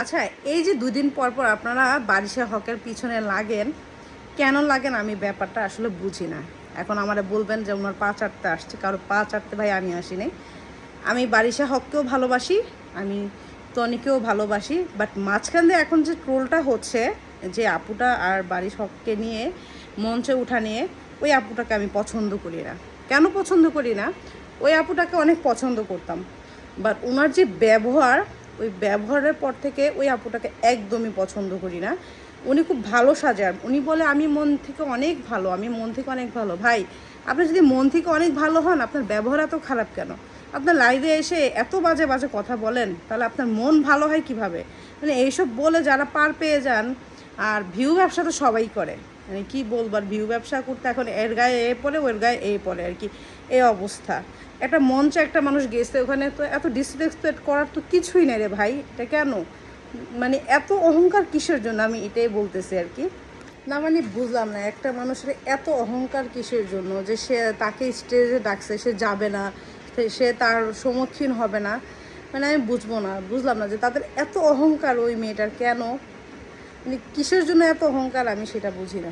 আচ্ছা, এই যে 2 দিন পর পর আপনারা বারিশা হকের পিছনে লাগেন, কেন লাগেন আমি ব্যাপারটা আসলে বুঝি না। এখন আমারে বলবেন যে ওনার পা চাটতে আসছে, কারো পা চাটতে ভাই আমি আসি নাই। আমি বারিশা হককেও ভালোবাসি, আমি তনিকেও ভালোবাসি, বাট মাঝখান দিয়ে এখন যে ট্রোলটা হচ্ছে, যে আপুটা আর বারিশ হককে নিয়ে মঞ্চে উঠা নিয়ে, ওই আপুটাকে আমি পছন্দ করি না। কেন পছন্দ করি না? ওই আপুটাকে অনেক পছন্দ করতাম, বাট ওনার যে ব্যবহার, ওই ব্যবহারের পর থেকে ওই আপুটাকে একদমই পছন্দ করি না। উনি খুব ভালো সাজান, উনি বলে আমি মন থেকে অনেক ভালো, আমি মন থেকে অনেক ভালো। ভাই, আপনি যদি মন থেকে অনেক ভালো হন, আপনার ব্যবহার এত খারাপ কেন? আপনার লাইভে এসে এত বাজে বাজে কথা বলেন, তাহলে আপনার মন ভালো হয় কিভাবে? মানে এইসব বলে যারা পার পেয়ে যান, আর ভিউ ব্যবসা তো সবাই করে, মানে কী বলবার, ভিউ ব্যবসা করতে এখন এর গায়ে এ পড়ে, ওর গায়ে এ পড়ে আর কি, এই অবস্থা। একটা মঞ্চে একটা মানুষ গেছে, ওখানে তো এত ডিসরেসপেক্ট করার তো কিছুই নেই রে ভাই, এটা কেন? মানে এত অহংকার কিসের জন্য, আমি এটাই বলতেছি আর কি। না মানে বুঝলাম না, একটা মানুষের এত অহংকার কিসের জন্য যে সে তাকে স্টেজে ডাকছে, সে যাবে না, সে তার সম্মুখীন হবে না। মানে আমি বুঝলাম না যে তাদের এত অহংকার ওই মেয়েটার কেন, মানে কিসের জন্য এত অহংকার, আমি সেটা বুঝি না।